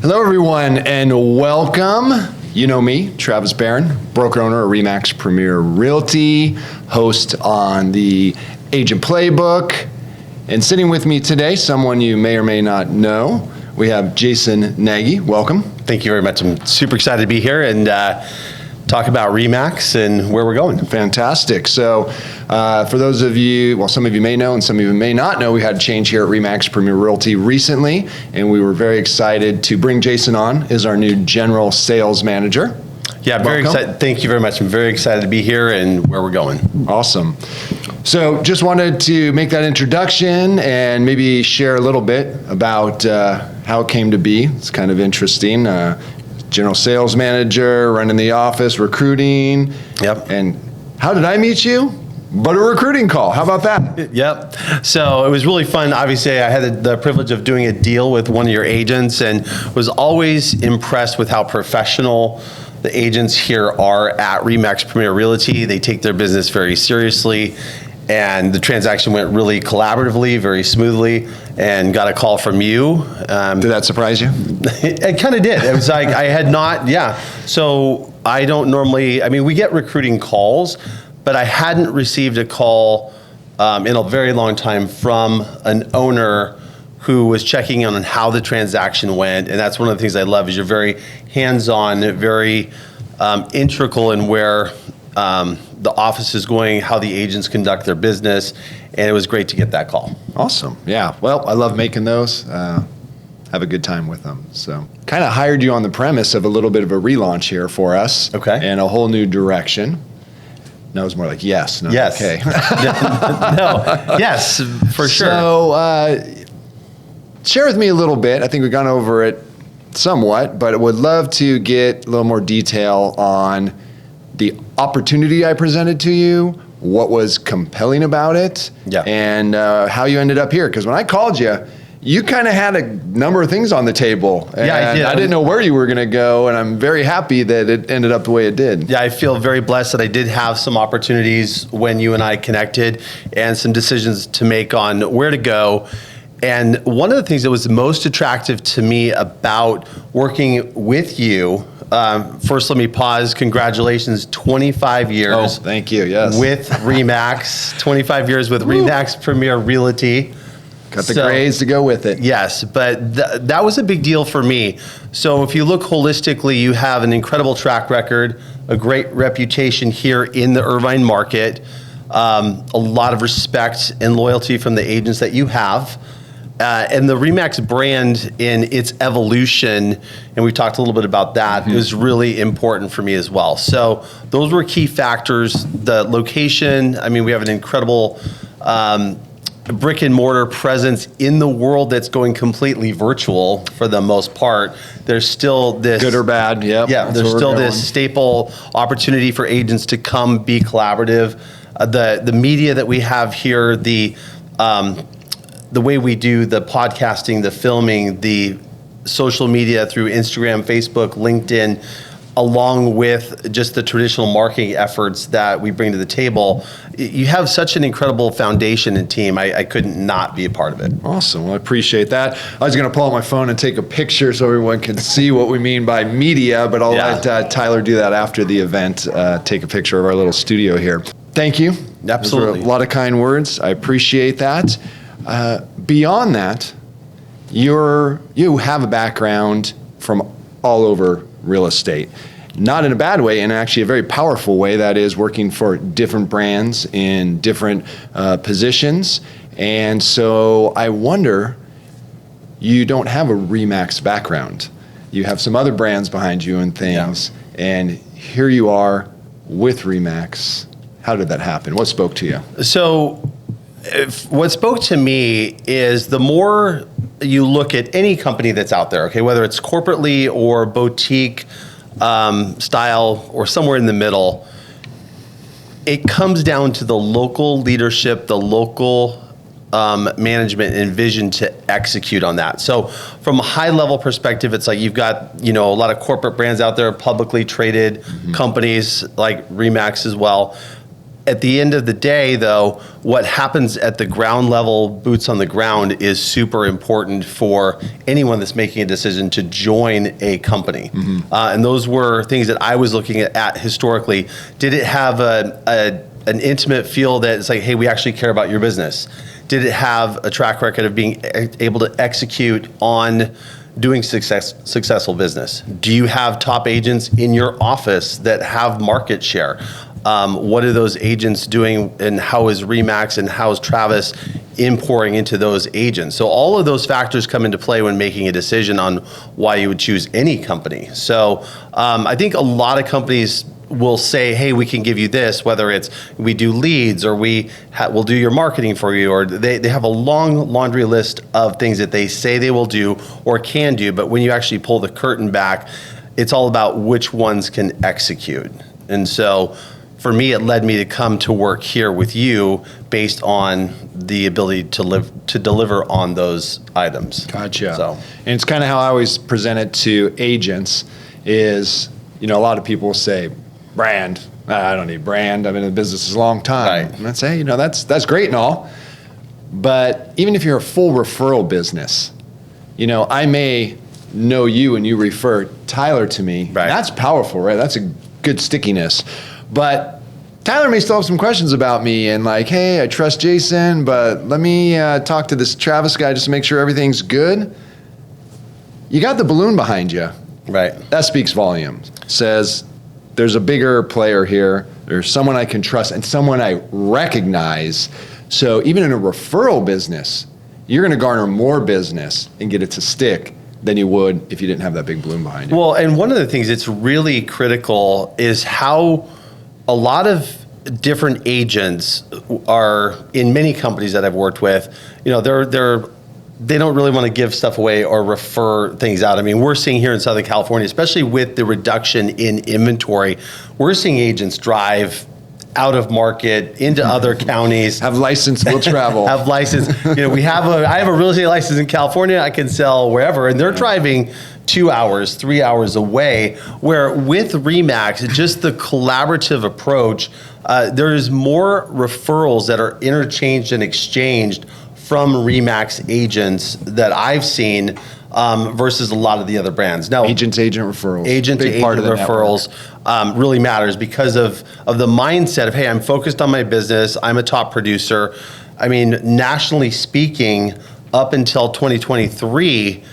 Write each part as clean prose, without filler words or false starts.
Hello, everyone, and welcome. You know me, Travis Barron, broker owner at RE/MAX Premier Realty, host on the Agent Playbook. And sitting with me today, someone you may or may not know, we have Jason Nagy. Welcome. Thank you very much. I'm super excited to be here and talk about RE/MAX and where we're going. Fantastic. So for those of you, well, some of you may know and some of you may not know, we had a change here at RE/MAX Premier Realty recently, and we were very excited to bring Jason on as our new general sales manager. Yeah, very excited. Thank you very much. I'm very excited to be here and where we're going. Awesome. So just wanted to make that introduction and maybe share a little bit about how it came to be. It's kind of interesting. General sales manager, running the office, recruiting. Yep. And how did I meet you? But a recruiting call. How about that? Yep. So it was really fun. Obviously, I had the privilege of doing a deal with one of your agents and was always impressed with how professional the agents here are at RE/MAX Premier Realty. They take their business very seriously, and the transaction went really collaboratively, very smoothly, and got a call from you. Did that surprise you? It kind of did. It was like I had not, yeah. So I don't normally, we get recruiting calls, but I hadn't received a call in a very long time from an owner who was checking on how the transaction went. And that's one of the things I love is you're very hands-on, very integral in where the office is going, how the agents conduct their business. And it was great to get that call. Awesome. Yeah. Well, I love making those. Have a good time with them. So kind of hired you on the premise of a little bit of a relaunch here for us. Okay. And a whole new direction. No, it's more like yes. No, yes. Okay. No. Yes, for sure. So share with me a little bit. I think we've gone over it somewhat, but I would love to get a little more detail on the opportunity I presented to you, what was compelling about it, yeah, and how you ended up here. Because when I called you, you kind of had a number of things on the table. And yeah, I did. I didn't know where you were going to go, and I'm very happy that it ended up the way it did. Yeah, I feel very blessed that I did have some opportunities when you and I connected and some decisions to make on where to go. And one of the things that was most attractive to me about working with you, first let me pause, congratulations, 25 years. Oh, thank you, yes. With RE/MAX, 25 years with RE/MAX Premier Realty. Got the grades to go with it. Yes, but that was a big deal for me. So if you look holistically, you have an incredible track record, a great reputation here in the Irvine market, a lot of respect and loyalty from the agents that you have. And the RE/MAX brand in its evolution, and we talked a little bit about that, is really important for me as well. So those were key factors. The location, we have an incredible brick and mortar presence in the world that's going completely virtual for the most part. There's still this good or bad, yep. Yeah, there's still this staple opportunity for agents to come be collaborative. The media that we have here, the way we do the podcasting, the filming, the social media through Instagram, Facebook, LinkedIn, along with just the traditional marketing efforts that we bring to the table, you have such an incredible foundation and team. I couldn't not be a part of it. Awesome. Well, I appreciate that. I was going to pull out my phone and take a picture so everyone can see what we mean by media, but I'll let Tyler do that after the event, take a picture of our little studio here. Thank you. Absolutely. Those were a lot of kind words. I appreciate that. Beyond that, you have a background from all over real estate. Not in a bad way, and actually a very powerful way, that is working for different brands in different positions. And so I wonder, you don't have a RE/MAX background. You have some other brands behind you and things, and here you are with RE/MAX. How did that happen? What spoke to you? So what spoke to me is the more you look at any company that's out there, okay, whether it's corporately or boutique style or somewhere in the middle, it comes down to the local leadership, the local management and vision to execute on that. So from a high level perspective, it's like you've got, a lot of corporate brands out there, publicly traded companies like RE/MAX as well. at the end of the day, though, what happens at the ground level, boots on the ground, is super important for anyone that's making a decision to join a company. And those were things that I was looking at historically. Did it have an intimate feel that it's like, hey, we actually care about your business? Did it have a track record of being able to execute on doing successful business? Do you have top agents in your office that have market share? What are those agents doing, and how is RE/MAX and how is Travis pouring into those agents? So all of those factors come into play when making a decision on why you would choose any company. So I think a lot of companies will say, hey, we can give you this, whether it's we do leads or we'll do your marketing for you, or they have a long laundry list of things that they say they will do or can do, but when you actually pull the curtain back, it's all about which ones can execute. And so for me, it led me to come to work here with you based on the ability to deliver on those items. Gotcha. So, and it's kind of how I always present it to agents is, a lot of people say, brand. I don't need brand. I've been in the business a long time. Right. And I'd say, that's great and all. But even if you're a full referral business, I may know you and you refer Tyler to me. Right. That's powerful, right? That's a good stickiness. But Tyler may still have some questions about me and like, hey, I trust Jason, but let me talk to this Travis guy just to make sure everything's good. You got the balloon behind you. right. That speaks volumes. Says, there's a bigger player here. There's someone I can trust and someone I recognize. So even in a referral business, you're going to garner more business and get it to stick than you would if you didn't have that big balloon behind you. Well, and one of the things that's really critical is how a lot of different agents are in many companies that I've worked with. They don't really want to give stuff away or refer things out. I mean, we're seeing here in Southern California, especially with the reduction in inventory, we're seeing agents drive out of market into other counties. Have license, will travel. Have license. I have a real estate license in California. I can sell wherever, and they're driving 2 hours, 3 hours away. Where with RE/MAX, just the collaborative approach, there is more referrals that are interchanged and exchanged from RE/MAX agents that I've seen versus a lot of the other brands. Now, agent referrals. Agent to agent referrals really matters because of the mindset of, hey, I'm focused on my business. I'm a top producer. I mean, nationally speaking, up until 2023,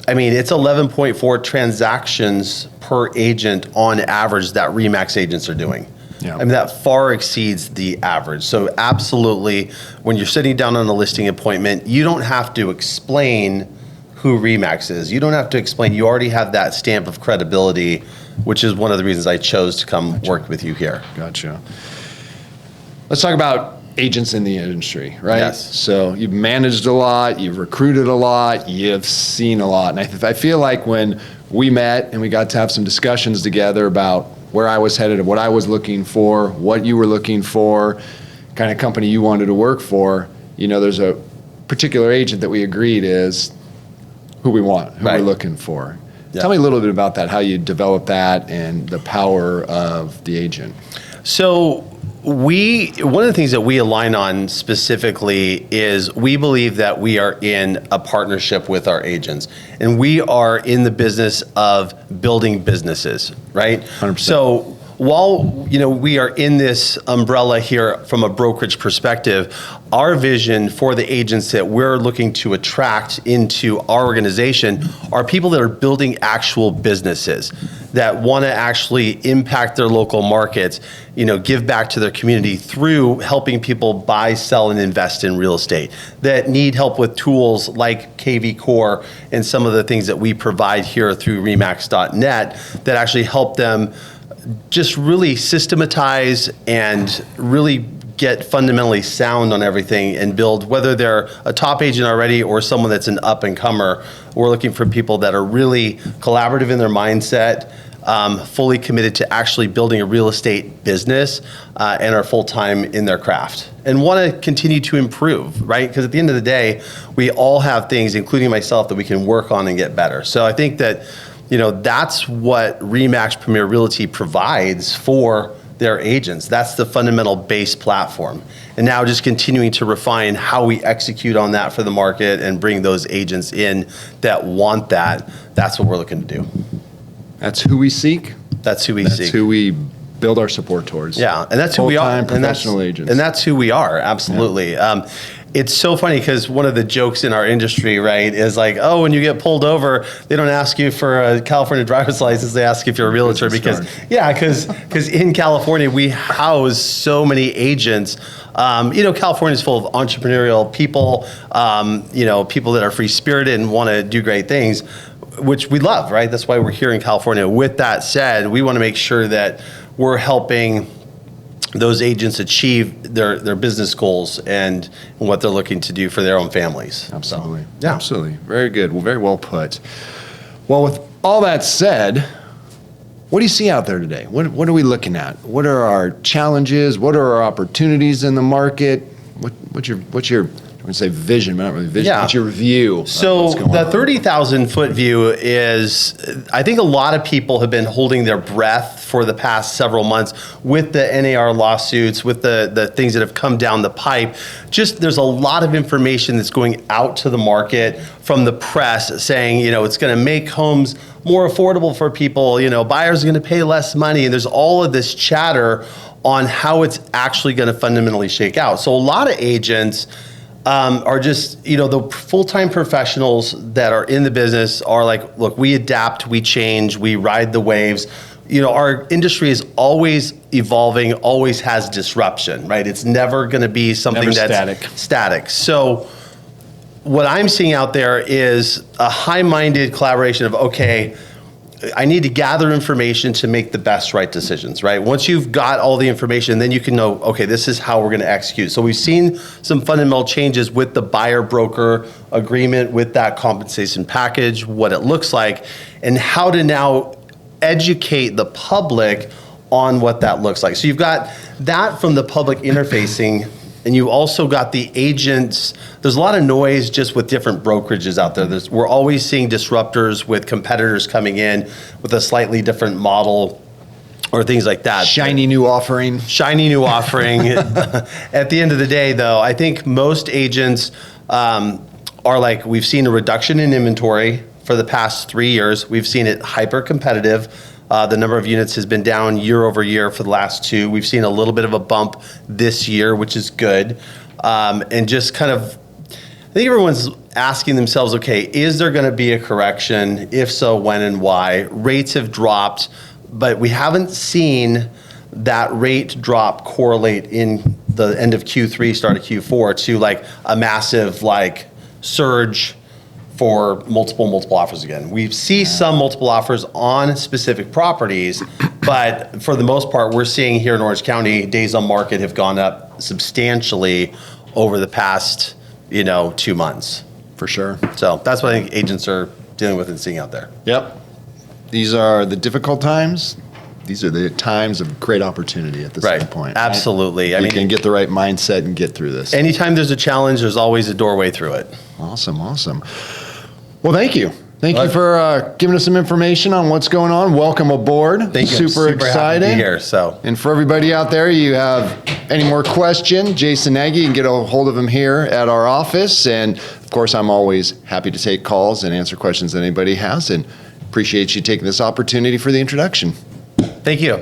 it's 11.4 transactions per agent on average that RE/MAX agents are doing. Yeah. That far exceeds the average. So absolutely, when you're sitting down on a listing appointment, you don't have to explain who RE/MAX is. You don't have to explain. You already have that stamp of credibility, which is one of the reasons I chose to come work with you here. Gotcha. Let's talk about agents in the industry, right? Yes. So you've managed a lot, you've recruited a lot, you've seen a lot. And I feel like when we met and we got to have some discussions together about where I was headed and what I was looking for, what you were looking for, kind of company you wanted to work for, there's a particular agent that we agreed is who we want, who Right. we're looking for. Yeah. Tell me a little bit about that, how you developed that and the power of the agent. So one of the things that we align on specifically is we believe that we are in a partnership with our agents, and we are in the business of building businesses, right? 100%. So while we are in this umbrella here from a brokerage perspective, our vision for the agents that we're looking to attract into our organization are people that are building actual businesses that want to actually impact their local markets, give back to their community through helping people buy, sell, and invest in real estate, that need help with tools like KV Core and some of the things that we provide here through remax.net that actually help them just really systematize and really get fundamentally sound on everything and build, whether they're a top agent already or someone that's an up and comer. We're looking for people that are really collaborative in their mindset, fully committed to actually building a real estate business, and are full-time in their craft and want to continue to improve, right? Because at the end of the day, we all have things, including myself, that we can work on and get better. So I think that that's what RE/MAX Premier Realty provides for their agents. That's the fundamental base platform. And now just continuing to refine how we execute on that for the market and bring those agents in that want that. That's what we're looking to do. That's who we seek. That's who we That's seek. who we build our support towards. Yeah, and that's who we are. Full-time professional agents. And that's who we are, absolutely. Yeah. It's so funny because one of the jokes in our industry, right, is like, oh, when you get pulled over, they don't ask you for a California driver's license, they ask if you're a realtor because in California, we house so many agents. California is full of entrepreneurial people, people that are free-spirited and want to do great things, which we love, right? That's why we're here in California. With that said, we want to make sure that we're helping those agents achieve their business goals and what they're looking to do for their own families. Absolutely. So, yeah. Absolutely. Very good. Well, very well put. Well, with all that said, what do you see out there today? What are we looking at? What are our challenges? What are our opportunities in the market? What's your I would say vision, but not really vision. Yeah. What's your view? So the 30,000 foot view is, I think a lot of people have been holding their breath for the past several months with the NAR lawsuits, with the things that have come down the pipe. Just there's a lot of information that's going out to the market from the press saying, it's going to make homes more affordable for people, buyers are going to pay less money. And there's all of this chatter on how it's actually going to fundamentally shake out. So a lot of agents are just, the full-time professionals that are in the business are like, look, we adapt, we change, we ride the waves. Our industry is always evolving, always has disruption, right? It's never going to be something that's static. So what I'm seeing out there is a high-minded collaboration of, okay, I need to gather information to make the best right decisions, right? Once you've got all the information, then you can know, okay, this is how we're going to execute. So we've seen some fundamental changes with the buyer-broker agreement, with that compensation package, what it looks like, and how to now educate the public on what that looks like. So you've got that from the public interfacing, and you also got the agents. There's a lot of noise just with different brokerages out there. We're always seeing disruptors with competitors coming in with a slightly different model or things like that. Shiny new offering. At the end of the day, though, I think most agents are like, we've seen a reduction in inventory for the past 3 years. We've seen it hyper competitive. The number of units has been down year over year for the last 2. We've seen a little bit of a bump this year, which is good. And just kind of, I think everyone's asking themselves, okay, is there going to be a correction? If so, when and why? Rates have dropped, but we haven't seen that rate drop correlate in the end of Q3, start of Q4 to like a massive surge for multiple offers again. We see some multiple offers on specific properties, but for the most part, we're seeing here in Orange County, days on market have gone up substantially over the past, 2 months. For sure. So that's what I think agents are dealing with and seeing out there. Yep. These are the difficult times. These are the times of great opportunity at this point. Absolutely. You can get the right mindset and get through this. Anytime there's a challenge, there's always a doorway through it. Awesome. Well, thank you. Thank you for giving us some information on what's going on. Welcome aboard. Thank you. Super excited. Happy to be here. So, and for everybody out there, you have any more questions, Jason Nagy, you can get a hold of him here at our office. And of course, I'm always happy to take calls and answer questions that anybody has. And appreciate you taking this opportunity for the introduction. Thank you.